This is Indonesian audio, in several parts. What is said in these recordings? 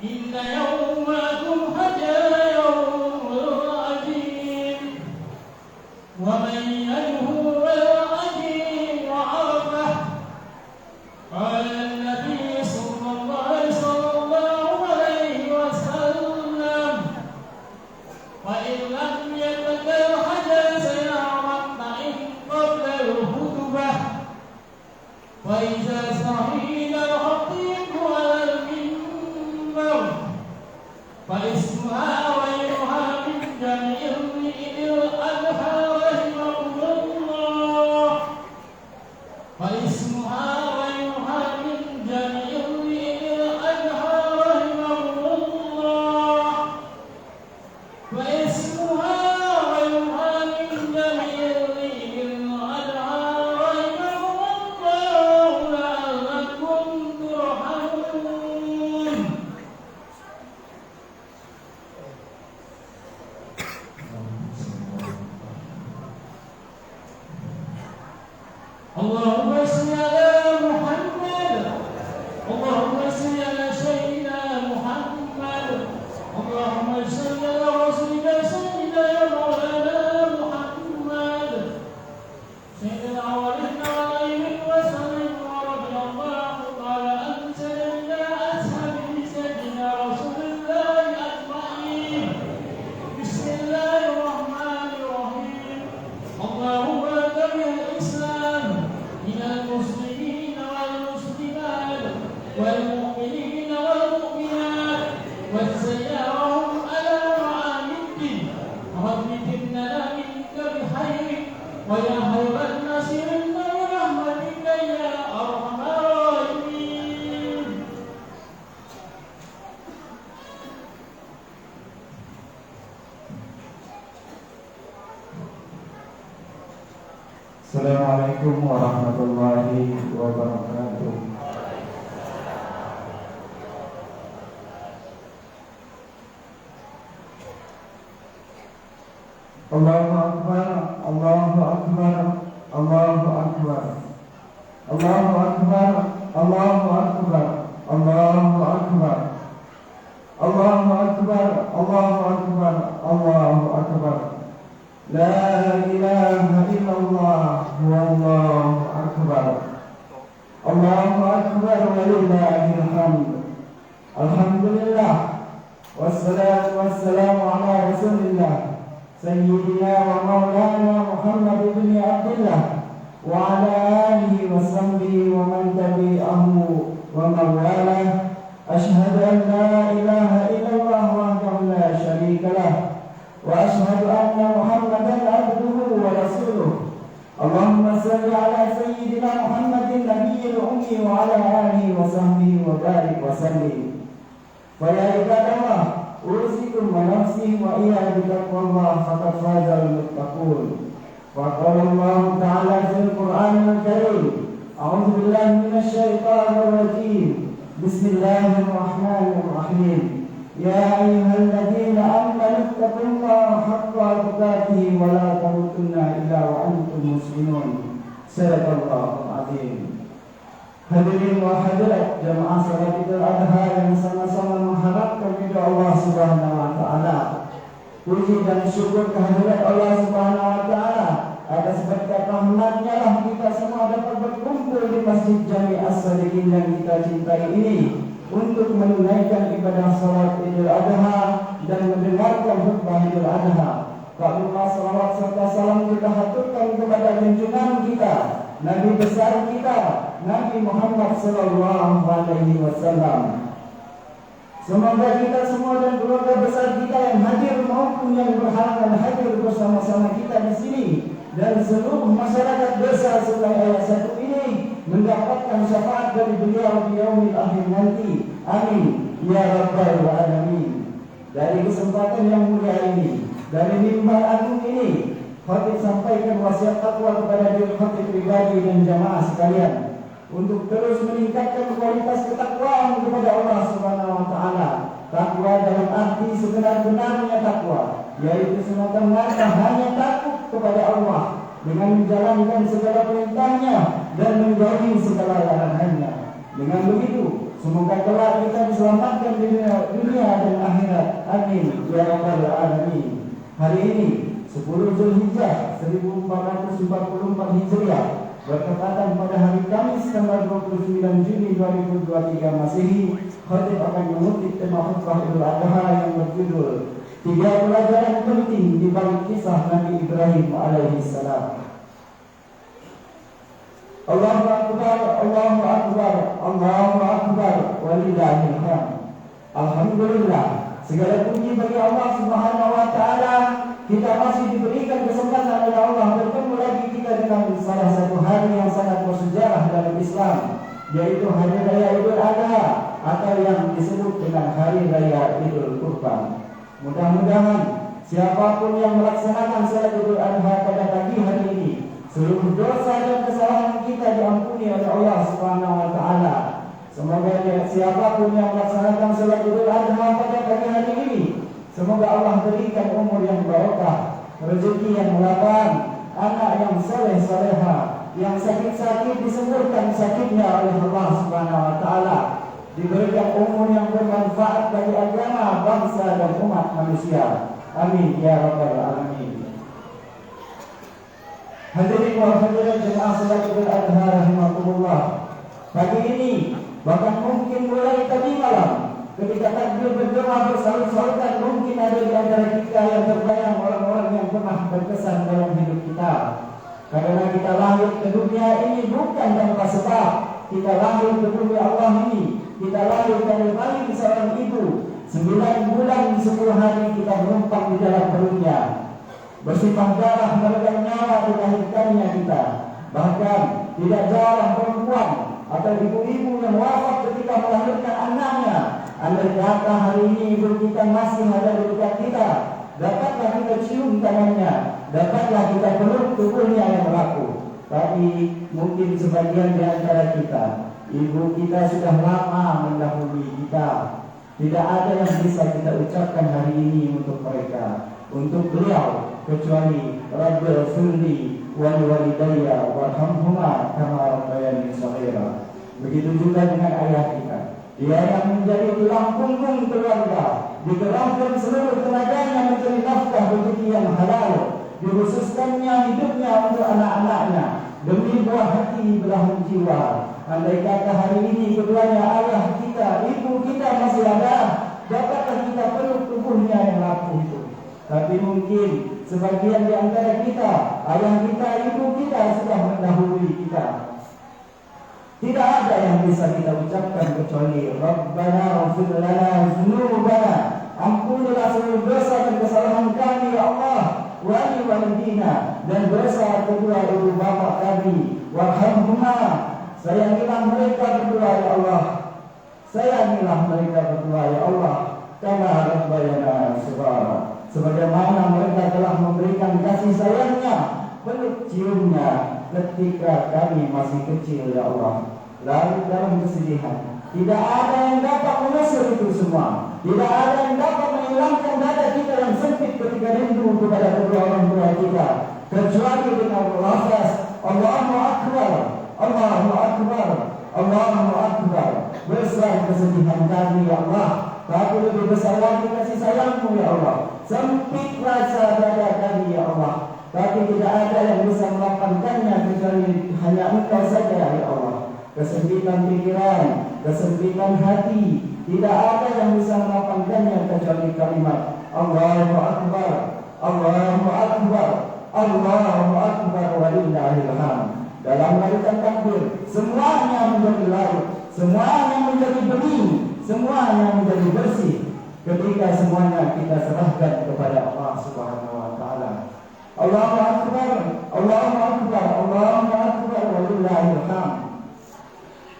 إن يومكم هذا يوم عظيم ومن ينهو العظيم وعرفه قال النبي صلى الله عليه وسلم وإن لم يبدأ حدث يعرف قبل الخطبة وإذا صعد الخطيب على المنبر فاسمها وغيرها من جميع الأدهى رحمه الله فاسمها وغيرها من جميع الأدهى رحمه الله فاسمها وغيرها من جميع الأدهى رحمه الله لعلكم ترحمون. اللهم صل على محمد اللهم صل على سيدنا محمد اللهم صل على رسولك سيدنا مولانا محمد سيدنا ولينا عليه وسلم ورضي الله تعالى عن سيدنا أصحاب سيدنا رسول الله أجمعين. بسم الله الرحمن الرحيم. اللهم تبع الإسلام من المسلمين والمسلمات والمؤمنين والمؤمنات وسيرهم على معاني الدين رب إننا منك بخير ويا خير الناصرين برحمتك يا أرحم الراحمين. Assalamualaikum warahmatullahi wabarakatuh. Allahu Akbar, Allahu Akbar, Allahu Akbar, Allahu Akbar, Allahu Akbar, Allahu Akbar, Allahu Akbar, Allahu Akbar, Allahu Akbar. La ilaha illallah wallahu akbar. Allahu akbar walillahil hamd. Alhamdulillah wassalatu wassalamu ala rasulillah sayyidina wa maulana Muhammad ibn Abdullah wa ala alihi wa sahbihi wa man tabi'ahu wa mawalah. Ashhadu an la ilaha illallah wahdahu la syarika lah wa ashhadu anna Muhammadan abduhu wa rasuluh. Allahumma salli ala sayyidina Muhammadin nabiyil ummi wa ala alihi wa sahbihi wa barik wa sallim. Fa ya ibadallah, usikum wa nafsi wa iya bitaqwallah faqad fazal muttaqun. Wa qala Allah ta'ala fil Qur'anil Karim, a'udzu billahi minasy syaithanir rajim. Bismillahirrahmanirrahim. Ya ayyuhalladzina amanu taqullaha haqqa tuqatih wa la tamutunna illa wa antum muslimun. Sadaqallahul azim. Hadirin wa hadirat jamaah salat Idul Adha yang sama-sama mengharapkan ridha Allah Subhanahu wa taala. Puji dan syukur kehadirat Allah Subhanahu wa taala atas berkat rahmat-Nya lah kita semua dapat berkumpul di Masjid Jami' As-Sadiqin yang kita cintai ini untuk menunaikan ibadah salat Idul Adha dan mendengarkan khutbah Idul Adha. Kabullah salawat serta salam kita haturkan kepada junjungan kita, Nabi besar kita, Nabi Muhammad sallallahu alaihi wasallam. Semoga kita semua dan keluarga besar kita yang hadir maupun yang berhalangan hadir bersama-sama kita di sini dan seluruh masyarakat desa Sungai Ayat 1 ini mendapatkan syafaat dari beliau di yaumil akhir nanti. Amin ya rabbal alamin. Dari kesempatan yang mulia ini, dari mimbar agung ini, khatib sampaikan wasiat takwa kepada diri khatib pribadi dan jamaah sekalian untuk terus meningkatkan kualitas ketakwaan kepada Allah Subhanahu wa taala. Takwa dalam arti sebenar-benarnya takwa, yaitu semata-mata hanya takut kepada Allah dengan menjalankan segala perintahnya dan menjauhi segala larangannya. Dengan begitu, semoga kelak kita diselamatkan di Amin ya rabbal alamin. Hari ini 10 Zulhijjah 1444 Hijriah bertepatan pada hari Kamis tanggal 29 Juni 2023 Masehi. Khatib akan mengutip tema khutbah Idul Adha yang berjudul 3 pelajaran penting di balik kisah Nabi Ibrahim alaihi salam. Allahu Akbar, Allahu Akbar, Allahu Akbar, walillahil hamd. Alhamdulillah, segala puji bagi Allah Subhanahu wa taala. Kita masih diberikan kesempatan oleh Allah bertemu lagi kita dengan salah satu hari yang sangat bersejarah dalam Islam, yaitu Hari Raya Idul Adha atau yang disebut dengan Hari Raya Idul Kurban. Mudah-mudahan siapapun yang melaksanakan salat Idul Adha pada pagi hari ini, seluruh dosa dan kesalahan kita diampuni oleh Allah Subhanahu wa taala. Semoga siapapun yang melaksanakan salat Idul Adha pada pagi hari ini, semoga Allah berikan umur yang barokah, rezeki yang lapang, anak yang soleh soleha, yang sakit-sakit disembuhkan sakitnya oleh Allah Subhanahu wa taala, diberikan umur yang bermanfaat bagi agama, bangsa dan umat manusia. Amin ya rabbal alamin. Hadirin wa hadirat jemaah salat Idul Adha rahimakumullah. Pagi ini bahkan mungkin mulai tadi malam ketika takbir berdoa bersalut-salutan, mungkin ada di antara kita yang terbayang orang-orang yang pernah berkesan dalam hidup kita. Karena kita lahir ke dunia ini bukan tanpa sebab. Kita lahir ke dunia Allah ini, kita lahir dari bayi seorang ibu. 9 bulan 10 hari kita menumpang di dalam perutnya, bersimbah darah meregang nyawa dilahirkannya kita. Bahkan tidak jarang perempuan atau ibu-ibu yang wafat ketika melahirkan anaknya. Andai kata hari ini ibu kita masih ada di dekat kita, dapatlah kita cium tangannya, dapatlah kita peluk tubuhnya yang rapuh. Tapi mungkin sebagian di antara kita, ibu kita sudah lama mendahului kita. Tidak ada yang bisa kita ucapkan hari ini untuk mereka, untuk beliau, kecuali Rabbil firli wal walidayya warhamhuma kama rabbayani shaghira. Begitu juga dengan ayah kita. Dia yang menjadi tulang punggung keluarga, dikerahkan seluruh tenaganya mencari nafkah rezeki yang halal, dikhususkannya hidupnya untuk anak-anaknya demi buah hati belahan jiwa. Andai kata hari ini keduanya ayah kita, ibu kita masih ada, dapatkah kita peluk tubuhnya yang rapuh itu? Tapi mungkin sebagian di antara kita, ayah kita, ibu kita sudah mendahului kita. Tidak ada yang bisa kita ucapkan kecuali Rabbana ighfir lana dzunubana, ampunilah seluruh dosa dan kesalahan kami ya Allah, wa li walidina, dan dosa kedua ibu bapa kami, warhamhuma, sayangilah mereka berdua ya Allah, sayangilah mereka berdua ya Allah, kama rabbayana shaghira, sebagaimana mereka telah memberikan kasih sayangnya, peluk ciumnya ketika kami masih kecil ya Allah. Lalu dalam kesedihan, tidak ada yang dapat mengusir itu semua. Tidak ada yang dapat menghilangkan dada kita yang sempit ketika rindu kepada kedua orang tua kita, kecuali dengan lafaz Allahu Akbar, Allahu Akbar, Allahu Akbar. Besar kesedihan kami ya Allah, tapi lebih besar lagi kasih sayangmu ya Allah. Sempit rasa dada kami ya Allah, tapi tidak ada yang bisa melapangkannya kecuali hanya Engkau saja ya Allah. Kesempitan pikiran, kesempitan hati, tidak ada yang bisa melapangkannya kecuali kalimat Allahu Akbar, Allahu Akbar, Allahu Akbar, walillahil hamd. Dalam barisan takbir, semuanya menjadi larut, semuanya menjadi bening, semuanya menjadi bersih ketika semuanya kita serahkan kepada Allah Subhanahu wa taala. Allahu Akbar, Allahu Akbar, Allahu Akbar, walillahil hamd.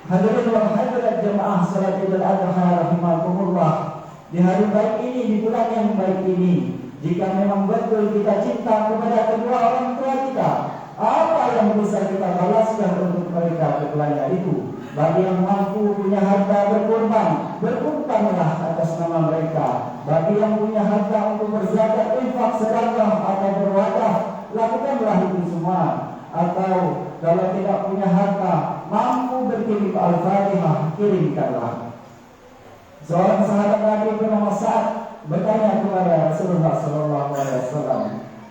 Hadirin wa hadirat jemaah salat Idul Adha rahimakumullah. Di hari baik ini, di bulan yang baik ini, jika memang betul kita cinta kepada kedua orang tua kita, apa yang bisa kita balaskan untuk mereka keduanya itu? Bagi yang mampu punya harta berkurban, berkurbanlah atas nama mereka. Bagi yang punya harta untuk berzakat, infak, sedekah atau berwadah, lakukanlah itu semua. Atau kalau tidak punya harta, mampu berkirim Al-Fatihah, kirimkanlah. Seorang sahabat Nabi bernama Sa'ad bertanya kepada Rasulullah Sallallahu Alaihi Wasallam.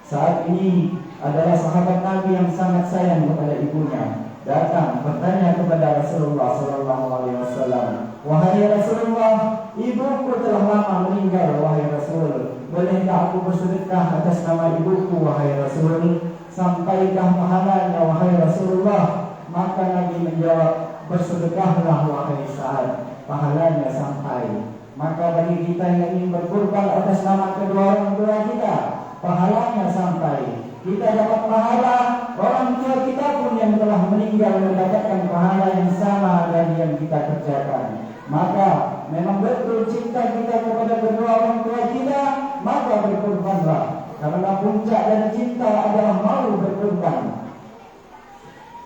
Saat ini adalah sahabat Nabi yang sangat sayang kepada ibunya, datang bertanya kepada Rasulullah Sallallahu Alaihi Wasallam, wahai Rasulullah, ibuku telah lama meninggal, wahai Rasul. Bolehkah aku bersedekah atas nama ibuku, wahai Rasul? Sampaikah pahalanya, wahai Rasulullah? Maka Nabi menjawab, bersedekahlah wahai Sa'ad, pahalanya sampai. Maka bagi kita yang ingin berkorban atas nama kedua orang tua kita, pahalanya sampai. Kita dapat pahala, orang tua kita pun yang telah meninggal mendapatkan pahala yang sama dari yang kita kerjakan. Maka memang betul cinta kita kepada kedua orang tua kita, maka berkorbanlah. Karena puncak dari cinta adalah mau berkorban.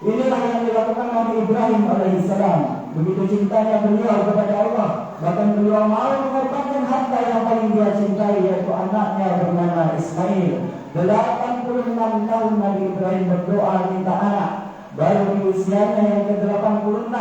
Inilah yang dilakukan Nabi Ibrahim alaihissalam. Begitu cintanya beliau kepada Allah, bahkan beliau mau mengorbankan harta yang paling dia cintai, yaitu anaknya bernama Ismail. 86 tahun Nabi Ibrahim berdoa minta anak. Baru di usianya yang ke-86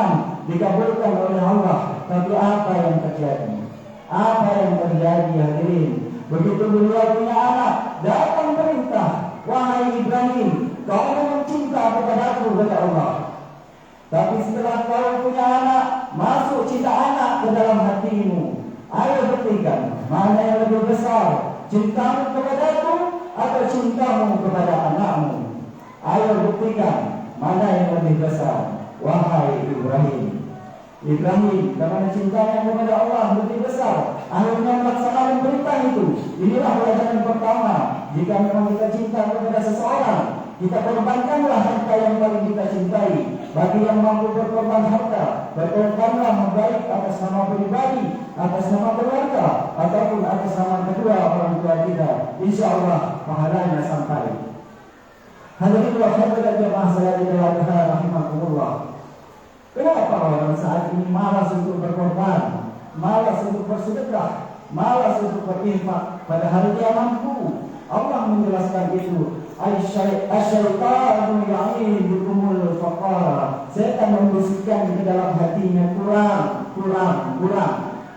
dikabulkan oleh Allah. Tapi apa yang terjadi? Apa yang terjadi, hadirin? Begitu beliau punya anak, datang perintah, wahai Ibrahim, kau memang cinta kepadaku, kata Allah. Tapi setelah kau punya anak, masuk cinta anak ke dalam hatimu. Ayo buktikan, mana yang lebih besar, cintamu kepadaku atau cintamu kepada anakmu? Ayo buktikan, mana yang lebih besar, wahai Ibrahim. Ibrahim karena cintanya kepada Allah lebih besar, akhirnya melaksanakan perintah itu. Inilah pelajaran pertama. Jika memang kita cinta kepada seseorang, kita korbankanlah harta yang paling kita cintai. Bagi yang mampu berkorban harta, berkorbanlah baik atas nama pribadi, atas nama keluarga, ataupun atas nama kedua orang tua kita. Insya Allah pahalanya sampai. Hadirin wa hadirat jemaah sekalian rahimakumullah. Kenapa orang saat ini malas untuk berkorban, malas untuk bersedekah, malas untuk berinfak, padahal dia mampu? Allah menjelaskan itu. Asyaitanu ya'idukumul faqara. Setan membisikkan ke dalam hatinya kurang.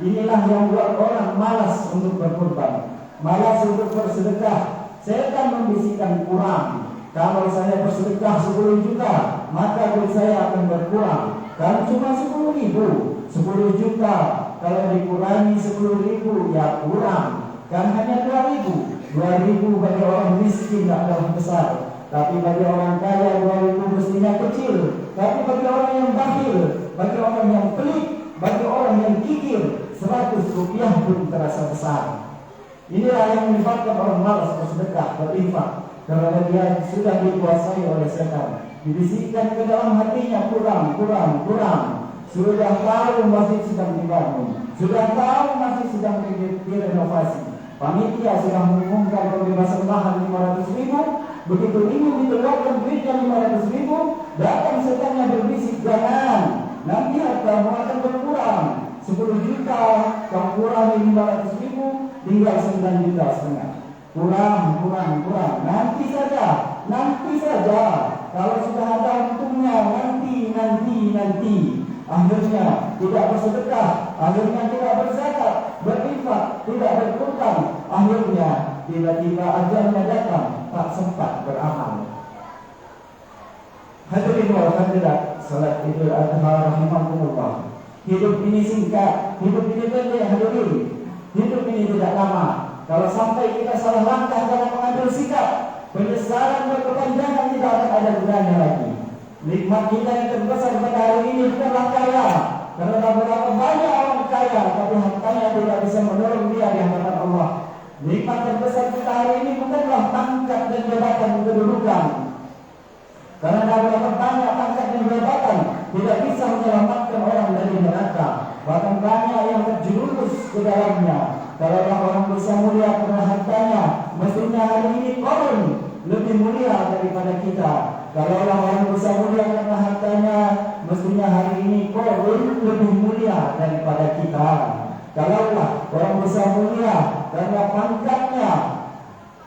Inilah yang buat orang malas untuk berkorban, malas untuk bersedekah. Setan membisikkan kurang. Kalau saya bersedekah 10 juta, maka duit saya akan berkurang. Kalau cuma 10.000, 10 juta, kalau dikurangi 10.000, ya kurang. Kan hanya 2.000 bagi orang miskin adalah besar. Tapi bagi orang kaya 2.000 mestinya kecil. Tapi bagi orang yang bakhil, bagi orang yang pelit, bagi orang yang kikir, 100 rupiah pun terasa besar. Inilah yang menyebabkan orang malas bersedekah, berinfak. Karena dia sudah dikuasai oleh setan. Dibisikkan ke dalam hatinya kurang. Sudah tahu masjid sedang dibangun, sudah tahu masjid sedang direnovasi. Panitia sudah mengumumkan pembebasan lahan 500.000. Begitu ingin dikeluarkan duitnya 500.000, datang setannya berbisik, jangan, nanti hartamu akan berkurang. 10 juta kamu kurangi 500.000, tinggal 9,5 juta. Kurang. Nanti saja. Kalau sudah ada untungnya, nanti. Akhirnya tidak bersedekah, akhirnya tidak berzakat, berinfak, tidak berkurban. Akhirnya tiba-tiba ajalnya datang, tak sempat beramal. Hadirin wa hadirat, salat Idul Adha rahimakumullah. Hidup ini singkat, hidup ini pendek, hadirin. Hidup ini tidak lama. Kalau sampai kita salah langkah dalam mengambil sikap, penyesalan berkepanjangan tidak akan ada gunanya lagi. Nikmat kita yang terbesar pada hari ini bukanlah kaya, karena berapa banyak orang kaya, tapi hartanya tidak bisa menolong dia di hadapan Allah. Nikmat terbesar kita hari ini bukanlah pangkat dan jabatan kedudukan, karena berapa banyak pangkat dan jabatan tidak bisa menyelamatkan orang dari neraka. Bahkan banyak yang terjerumus ke dalamnya. Kalau orang bisa mulia karena hartanya, mestinya hari ini korun lebih mulia daripada kita. Kalau orang bisa mulia karena hartanya, mestinya hari ini korun lebih mulia daripada kita. Kalaulah orang bisa mulia karena pangkatnya,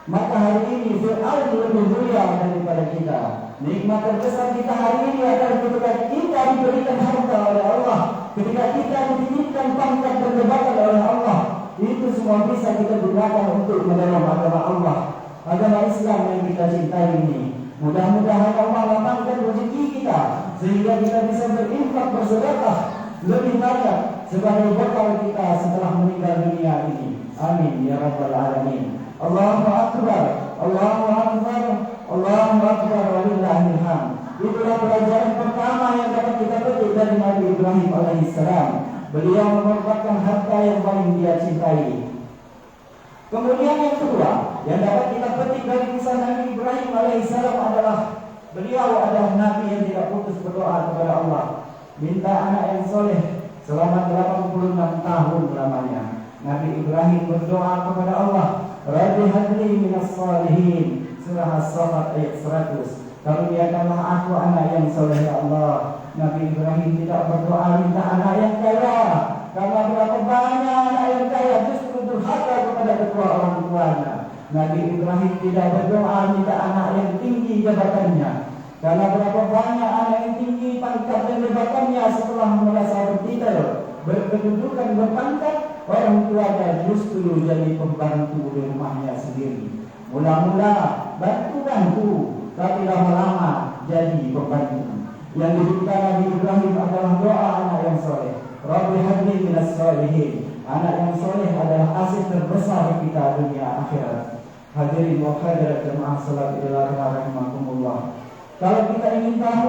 maka hari ini Fir'aun lebih mulia daripada kita. Nikmat terbesar kita hari ini adalah ketika kita diberikan harta oleh Allah, ketika kita dititipkan pangkat dan jabatan oleh Allah. Itu semua semua bisa kita gunakan untuk menolong agama Allah, agama Islam yang kita cintai ini. Mudah-mudahan Allah lapangkan rezeki kita sehingga kita bisa berinfak bersedekah lebih banyak sebagai bekal kita setelah meninggal dunia ini. Amin ya rabbal alamin. Allahu akbar, Allahu akbar, Allahu akbar, walillahil hamd. Itulah pelajaran pertama yang dapat kita petik dari Nabi Ibrahim alaihissalam. Beliau mengorbankan harta yang paling dia cintai. Kemudian yang kedua yang dapat kita petik dari kisah Nabi Ibrahim alaihissalam adalah beliau adalah Nabi yang tidak putus berdoa kepada Allah, minta anak yang soleh selama 86 tahun lamanya. Nabi Ibrahim berdoa kepada Allah, Rabbi hadli minas salihin, surah As-Saffat ayat 100. Karuniakanlah aku anak yang soleh ya Allah. Nabi Ibrahim tidak berdoa minta anak yang kaya, karena berapa banyak anak yang kaya justru durhaka kepada kedua orang tuanya. Nabi Ibrahim tidak berdoa minta anak yang tinggi jabatannya, karena berapa banyak anak yang tinggi pangkat dan jabatannya setelah merasa bertitel, berkedudukan, berpangkat, orang tuanya justru jadi pembantu di rumahnya sendiri. Mula-mula bantu-bantu, tapi lama-lama jadi pembantu. Yang diminta Nabi Ibrahim adalah doa anak yang soleh. Rabbi hadli minas solihin. Anak yang soleh adalah aset terbesar kita dunia akhirat. Hadirin wa hadirat jemaah salat idul adha rahimakumullah. Kalau kita ingin tahu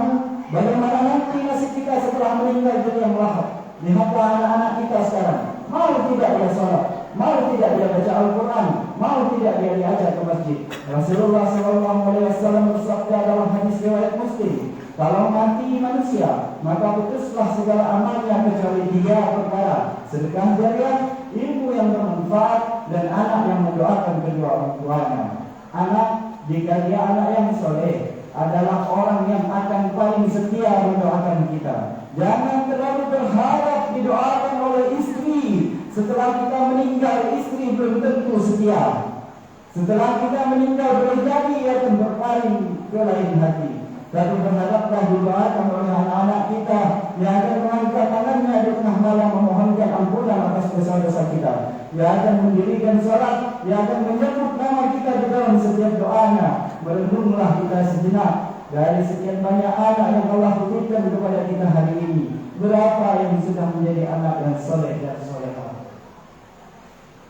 bagaimana nanti nasib kita setelah meninggal dunia melahap, lihatlah anak-anak kita sekarang. Mau tidak dia sholat, mau tidak dia baca Al-Quran, mau tidak dia diajak ke masjid. Rasulullah SAW bersabda dalam hadis riwayat Muslim, kalau mati manusia, maka putuslah segala amalnya kecuali 3 perkara: sedekah jariah, ilmu yang bermanfaat, dan anak yang mendoakan kedua orang tuanya. Anak, jika dia anak yang soleh, adalah orang yang akan paling setia mendoakan kita. Jangan terlalu berharap didoakan oleh istri. Setelah kita meninggal, istri belum tentu setia. Setelah kita meninggal, boleh jadi ia akan berpaling ke lain hati. Tapi berharaplah didoakan oleh anak-anak kita yang akan mengangkat tangannya di tengah malam memohonkan ampunan atas dosa-dosa kita, yang akan mendirikan sholat, yang akan menyebut nama kita di dalam setiap doanya. Merenunglah kita sejenak dari sekian banyak anak yang Allah berikan kepada kita hari ini. Berapa yang sudah menjadi anak yang soleh dan solehah?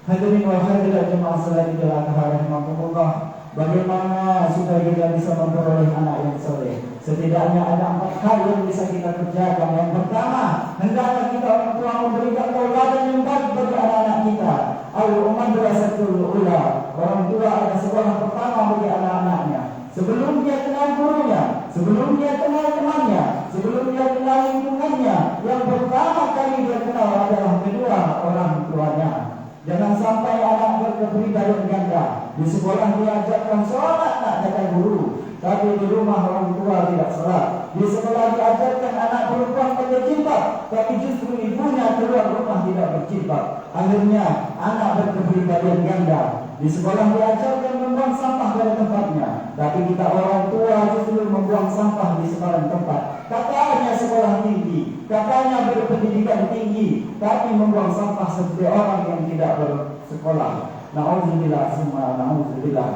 Hadirin wa hadirat jemaah salat idul adha rahimakumullah. Bagaimana supaya kita bisa memperoleh anak yang soleh? Setidaknya ada 4 hal yang bisa kita kerjakan. Yang pertama, hendaknya kita orang tua memberikan tauladan yang baik bagi anak-anak kita. Al-madrasatul ula. Orang tua adalah sekolah pertama bagi anak-anaknya. Sebelum dia kenal gurunya, sebelum dia kenal temannya, sebelum dia kenal lingkungannya, yang pertama kali dia kenal adalah kedua orang tuanya. Jangan sampai anak berkepribadian ganda. Di sekolah diajarkan sholat tak jaga guru, tapi di rumah orang tua tidak sholat. Di sekolah diajarkan anak perempuan pakai jilbab, tapi justru ibunya keluar rumah tidak berjilbab. Akhirnya anak berkepribadian ganda. Di sekolah diajarkan membuang sampah pada tempatnya, tapi kita orang tua justru membuang sampah di sembarang tempat. Katanya sekolah tinggi, katanya berpendidikan tinggi, tapi membuang sampah seperti orang yang tidak bersekolah. Na'udzubillah summa na'udzubillah.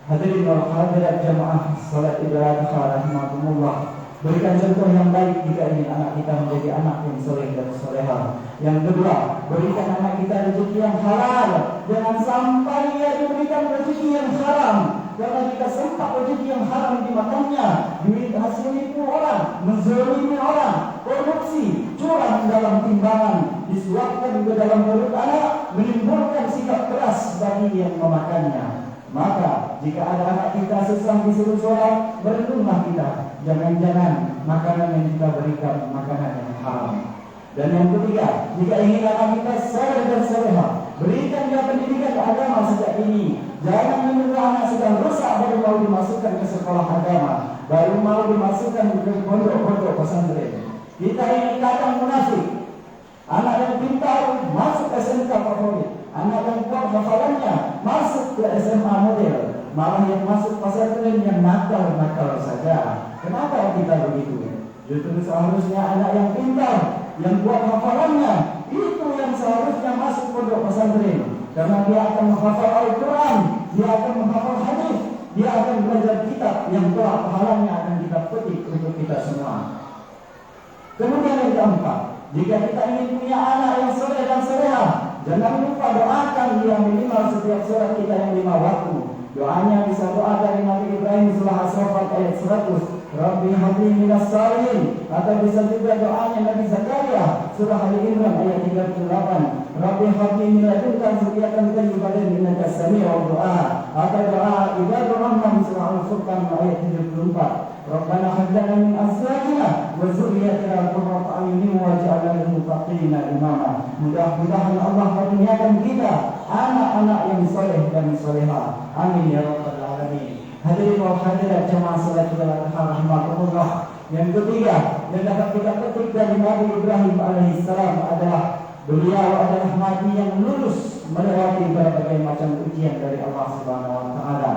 Hadirin wal hadirat jamaah salat idul adha rahimakumullah. Berikan contoh yang baik jika ingin anak kita menjadi anak yang soleh dan soleha. Yang kedua, berikan anak kita rezeki yang halal. Jangan sampai ia diberikan rezeki yang haram, karena jika sempat rezeki yang haram dimakannya, duit hasil nipu orang, menzalimi orang, korupsi, curang dalam timbangan, disuapkan ke dalam perut anak, menimbulkan sikap keras bagi yang memakannya. Maka jika ada anak kita susah disuruh sholat, berenunglah kita, jangan-jangan makanan yang kita berikan makanan yang haram. Dan yang ketiga, jika ingin anak kita soleh dan soleha, berikan dia pendidikan agama sejak ini. Jangan menunggu anak sudah rusak baru mau dimasukkan ke sekolah agama, baru mau dimasukkan ke pondok-pondok pesantren. Kita ini kadang munafik. Anak yang pintar masuk SMK favorit, anak yang kuat hafalannya masuk ke SMA model, malah yang masuk pesantren yang nakal-nakal saja. Kenapa kita begitu? Justru seharusnya anak yang pintar, yang kuat hafalannya, itu yang seharusnya masuk pondok pesantren. karena dia akan menghafal Al-Quran, dia akan menghafal hadis, dia akan belajar kitab yang telah pahalanya akan kita petik untuk kita semua. Kemudian yang keempat, jika kita ingin punya anak yang soleh dan soleha, jangan lupa doakan dia minimal setiap sholat kita yang 5 waktu. Doanya bisa doa dari Nabi Ibrahim surah As-Saffat ayat 100, Rabbi habli minas salihin, atau bisa juga doanya Nabi Zakaria surah Ali Imran ayat 38, Rabbi habli min ladunka dzurriyyatan thayyibatan innaka sami'ud du'a, atau doa Ibadur Rahman surah Al-Furqan ayat 74, Rabbana hab lana min azwajina wa dzurriyyatina qurrata a'yunin waj'alna lil muttaqina imama. Mudah-mudahan Allah karuniakan kita anak-anak yang soleh dan solehah. Amin ya rabbal alamin. Hadirin wa hadirat jemaah salat rahimakumullah. Yang ketiga yang dapat kita petik dari Nabi Ibrahim alaihissalam adalah beliau adalah nabi yang lulus melewati berbagai macam ujian dari Allah Subhanahu wa taala.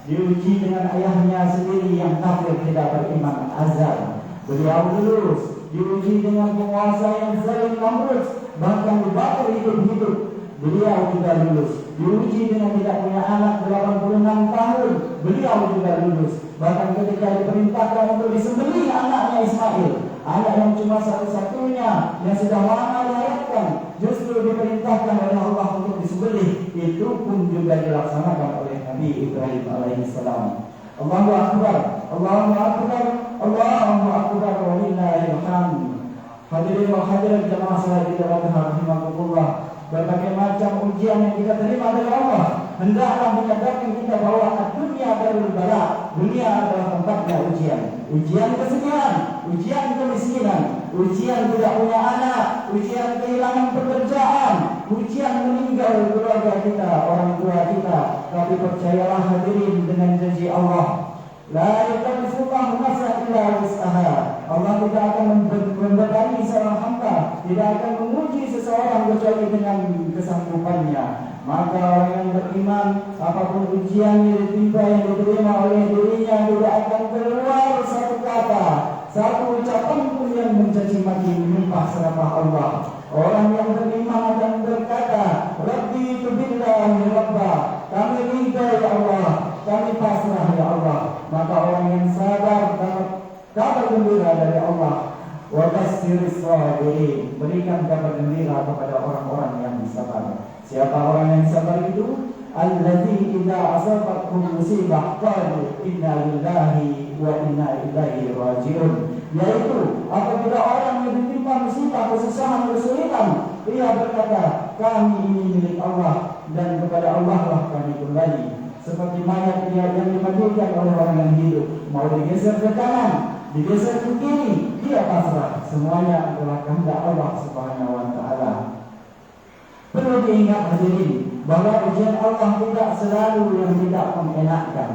Diuji dengan ayahnya sendiri yang kafir tidak beriman azal. Beliau lulus. Diuji dengan penguasa yang zalim Namrud, bahkan dibakar hidup-hidup. Beliau juga lulus. Diuji dengan tidak punya anak 86 tahun. Beliau juga lulus. Bahkan ketika diperintahkan untuk disembelih anaknya Ismail, anak yang cuma satu-satunya yang sudah lama diharapkan, justru diperintahkan oleh Allah untuk disembelih. Itu pun juga dilaksanakan oleh Nabi Ibrahim alaihissalam. Allahu Akbar, Allahu Akbar, Allahu Akbar, walillahil hamd. Hadirin wa hadirat jemaah salat rahimakumullah. Berbagai macam ujian yang kita terima dari Allah hendaklah menyadarkan kita bahwa dunia darul bala, dunia adalah tempatnya ujian. Ujian kesedihan, ujian kemiskinan, ujian tidak punya anak, ujian kehilangan pekerjaan, ujian meninggal keluarga kita, orang tua kita. Tapi percayalah hadirin dengan janji Allah, la yukallifullahu nafsan illa wus'aha. Allah tidak akan membebani seorang hamba, tidak akan menguji seseorang kecuali dengan kesanggupannya. Maka orang yang beriman, apapun ujian yang ditimpa yang diterima oleh dirinya, tidak akan keluar satu kata, satu ucapan pun yang mencaci maki menimpa serapah Allah. Orang yang beriman akan berkata, Rabbi tubillahi Rabbah, kami ridha ya Allah, kami pasrah ya Allah. Maka orang yang sabar dapat kabar gembira dari Allah. Wa basyirus sabirin, berikan kabar gembira kepada orang-orang yang sabar. Siapa orang yang sabar itu? Allazi idza asabatkum musibah qalu inna lillahi wa inna ilaihi raji'un. Yaitu apabila orang yang ditimpa musibah, kesusahan, kesulitan, ia berkata, kami ini milik Allah dan kepada Allah lah kami kembali. Seperti mayat dia yang dimandikan oleh orang yang hidup, mau digeser ke kanan, digeser ke kiri, dia pasrah. Semuanya adalah kehendak Allah Subhanahu wa taala. Perlu diingat hadirin bahwa ujian Allah tidak selalu yang tidak mengenakkan,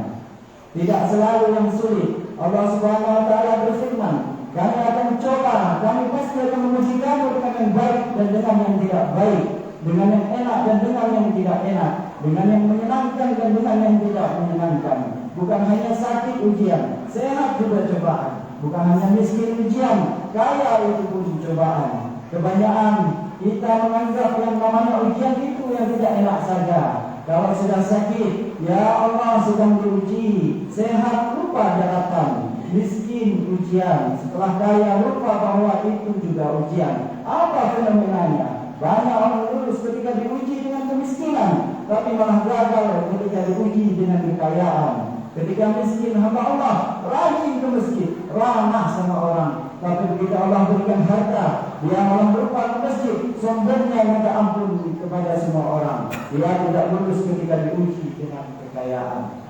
tidak selalu yang sulit. Allah Subhanahu wa taala berfirman, kami akan coba, kami pasti akan menguji kamu dengan yang baik dan dengan yang tidak baik, dengan yang enak dan dengan yang tidak enak, dengan yang menyenangkan dan dengan yang tidak menyenangkan. Bukan hanya sakit ujian, sehat juga cobaan. Bukan hanya miskin ujian, kaya itu pun cobaan. Kebanyakan kita menganggap yang namanya ujian itu yang tidak enak saja. Kalau sudah sakit, ya Allah sedang diuji. Sehat lupa daratan, miskin ujian. Setelah kaya lupa bahwa itu juga ujian. Apa fenomenanya? Banyak orang lulus ketika diuji dengan kemiskinan, tapi malah gagal ketika diuji dengan kekayaan. Ketika miskin hamba Allah rajin ke masjid, ramah sama orang. Tapi begitu Allah berikan harta, dia malah lupa ke masjid, sombongnya minta ampun kepada semua orang. Dia tidak lulus ketika diuji dengan kekayaan.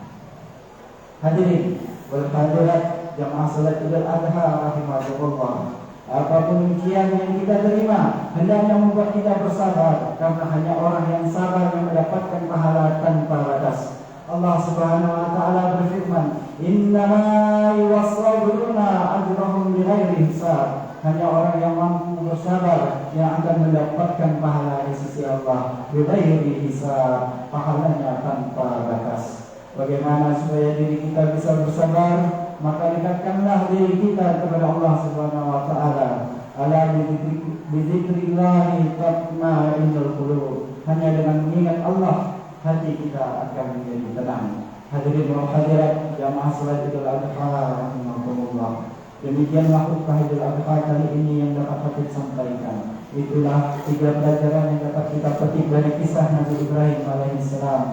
Hadirin berhadirat jamaah salat Idul Adha rahimakumullah. Apapun ujian yang kita terima, hendaknya membuat kita bersabar, karena hanya orang yang sabar yang mendapatkan pahala tanpa batas. Allah Subhanahu wa taala berfirman, "Innama yuwaffawna ajrahum bighairi hisab." Hanya orang yang mampu bersabar yang akan mendapatkan pahala di sisi Allah bighairi hisab, pahalanya tanpa batas. Bagaimana supaya diri kita bisa bersabar? Maka dekatkanlah diri kita kepada Allah Subhanahu wa taala. Ala bi dzikrillah tatma'innul qulub. Hanya dengan mengingat Allah, hati kita akan menjadi tenang. Hadirin wa hadirat jamaah salat Idul Adha rahimakumullah. Demikianlah khutbah Idul Adha kali ini yang dapat kita sampaikan. Itulah 3 pelajaran yang dapat kita petik dari kisah Nabi Ibrahim alaihissalam.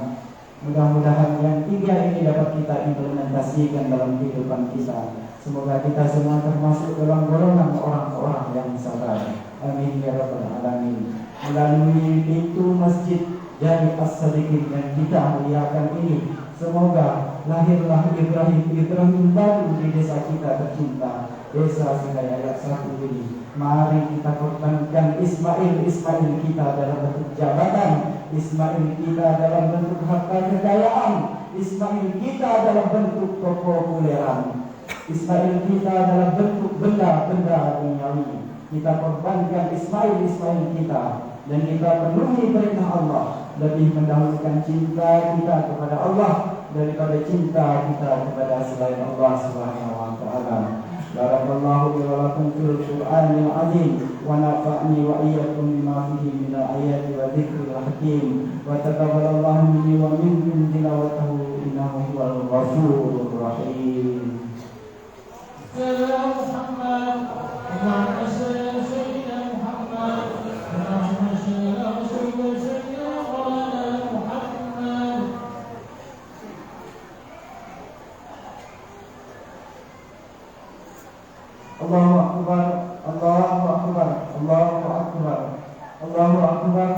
Mudah-mudahan yang 3 ini dapat kita implementasikan dalam kehidupan kita. Semoga kita semua termasuk dalam golongan orang-orang yang sabar. Amin ya rabbal alamin. Melalui pintu masjid Jami As-Sadiqin yang kita muliakan ini, semoga lahirlah Ibrahim baru di desa kita tercinta, Desa Singayaya 1 ini. Mari kita korbankan Ismail kita dalam bentuk jabatan, Ismail kita dalam bentuk harta kekayaan, Ismail kita dalam bentuk kepopuleran, Ismail kita dalam bentuk benda-benda duniawi. Kita korbankan Ismail kita dan kita penuhi perintah Allah, lebih mendahulukan cinta kita kepada Allah daripada cinta kita kepada selain Allah Subhanahu wa taala. Barakallahu li wa lakum fil Qur'anil azim wa nafa'ni wa iyyakum bima fihi min ayati wa dzikril hakim wa taqabbalallahu minni wa minkum tilawatahu innahu huwal ghafurur rahim. Salam Muhammad, Allahumma shalli ala sayyidina Muhammad, Allahumma shalli ala sayyidina Muhammad. Allahu akbar, Allahu akbar, Allahu akbar, Allahu akbar,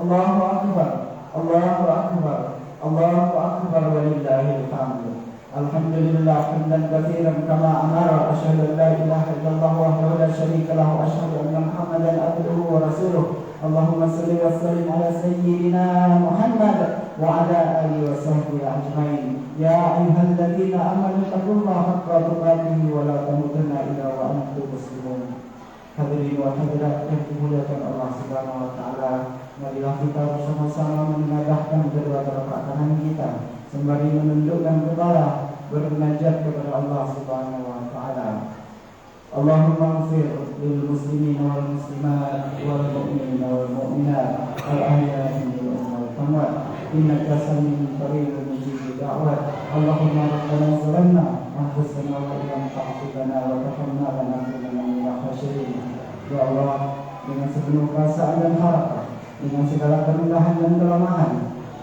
Allahu akbar, Allahu akbar, Allahu akbar walillahil hamd. Alhamdulillah hamdan katsiran kama amara, asyhadu an la ilaha illallah wahdahu la syarika lahu, asyhadu anna Muhammadan abduhu wa rasuluh. Allahumma shalli wa sallim ala sayyidina Muhammad wa ala alihi wa sahbihi ajmain. Ya ayyuhalladzina amanu taqullaha haqqa tuqatih wa la tamutunna illa wa antum muslimun. Hadirin wa hadirat yang dimuliakan Allah Subhanahu wa taala, marilah kita bersama-sama menengadahkan kedua telapak tangan kita sembari menundukkan kepala bermunajat kepada Allah Subhanahu wa taala. Allahumma ighfir lil muslimin wal muslimat wal mu'minina wal mu'minat al ahya'i minhum wal amwat innaka sami'un qaribun mujibud da'wat. Allahumma rabbana zalamna anfusana wa illam taghfir lana wa tarhamna lanakunanna minal khasirin. Ya Allah, dengan sepenuh perasaan dan harapan, dengan segala kerendahan dan kelemahan,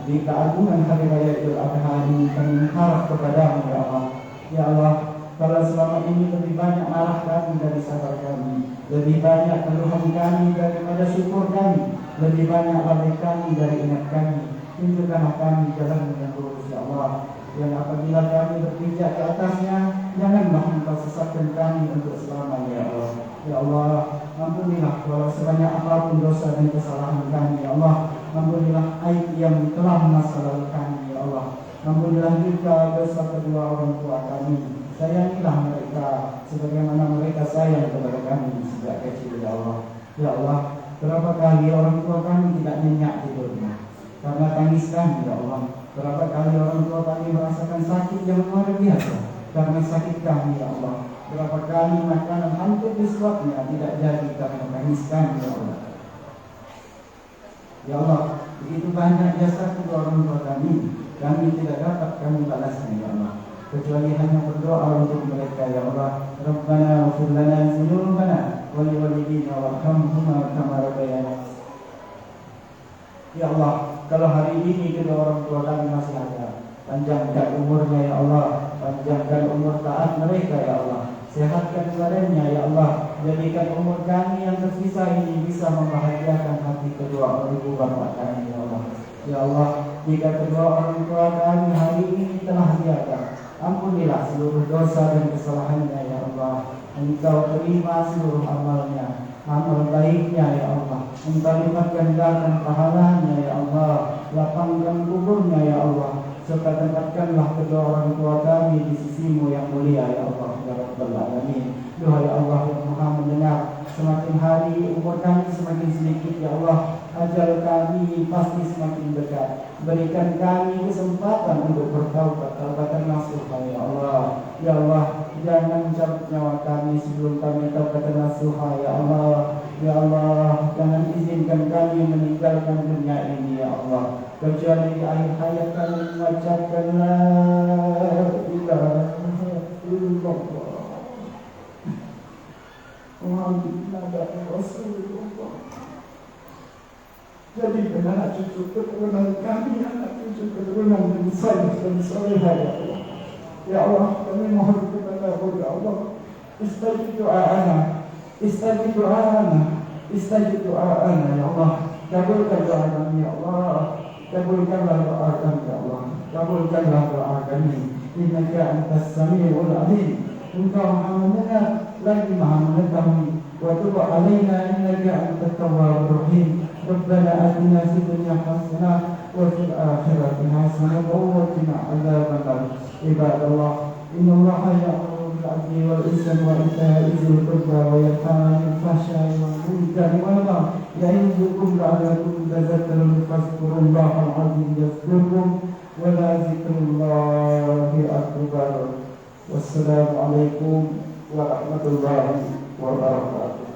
di keagungan hari raya Idul Adha ini kami mengharap kepadamu ya Allah. Ya Allah, kalau selama ini lebih banyak marah kami dari sabar kami, lebih banyak keluhan kami daripada syukur kami, lebih banyak lalai kami dari ingat kami, tunjukkanlah kami jalan yang lurus ya Allah. Yang apabila kami berpijak ke atasnya, janganlah engkau sesatkan kami untuk selamanya ya Allah. Ya Allah, ampunilah walau sebanyak apapun dosa dan kesalahan kami ya Allah. Ampunilah aib yang telah masa lalu kami ya Allah. Ampunilah juga dosa kedua orang tua kami. Sayangilah mereka sebagaimana mereka sayang kepada kami sejak kecil ya Allah. Ya Allah, berapa kali orang tua kami tidak nyenyak tidurnya karena tangis kami ya Allah. Berapa kali orang tua kami merasakan sakit yang luar biasa karena sakit kami ya Allah. Berapa kali makanan hampir disuapnya tidak jadi karena tangis kami ya Allah. Ya Allah, begitu banyak jasa kedua orang tua kami tidak dapat kami balasnya ya Allah, kecuali hanya berdoa untuk mereka ya Allah. Rabbana ighfir lana dzunubana wa liwalidina warhamhuma kama rabbayana. Ya Allah, kalau hari ini kedua orang tua kami masih ada, panjangkan umurnya ya Allah, panjangkan umur taat mereka ya Allah, sehatkan badannya ya Allah, jadikan umur kami yang tersisa ini bisa membahagiakan hati kedua ibu bapa kami ya Allah. Ya Allah, jika kedua orang tua kami hari ini telah tiada, ampunilah seluruh dosa dan kesalahannya ya Allah. Engkau terima seluruh amalnya, amal baiknya ya Allah. Engkau lipat gandakan pahalanya ya Allah, lapangkan kuburnya ya Allah, serta tempatkanlah kedua orang tua kami di sisimu yang mulia ya Allah ya Rabbal Alamin. Duhai Allah yang Maha mendengar Semakin hari umur kami semakin sedikit ya Allah, ajal kami pasti semakin dekat. Berikan kami kesempatan untuk bertaubat, taubatan nasuha ya Allah. Ya Allah, jangan cabut nyawa kami sebelum kami taubatan nasuha ya Allah. Ya Allah, jangan izinkan kami meninggalkan dunia ini ya Allah, kecuali di akhir hayat kami mengucapkan la ilaha illallah Muhammadur Rasulullah. Jadi anak cucu keturunan kami, anak cucu keturunan yang saleh dan salehah ya Allah. Ya Allah, kami mohon kepadamu ya Allah, istajib doa-ana, istajib doa-ana, istajib doa-ana ya Allah. Kabulkan doa kami ya Allah, kabulkanlah doa kami ya Allah, kabulkanlah doa kami. Innaka antas samiul alim. Engkau maha mendengar lagi maha mengetahui. Wa tub alaina innaka antat tawwabur rahim. Rabbana atina fid dunya hasanah wa fil akhirati hasanah wa qina adzabannar. Ibadallah, innallaha ya'muru bil 'adli wal ihsani wa ita'i dzil qurba wa yanha 'anil fahsya'i wal munkari wal baghi ya'idukum la'allakum tadhakkarun. Fadhkurullaha al-'azim yadhkurkum wa la dzikrullahi akbar. Wassalamualaikum warahmatullahi wabarakatuh.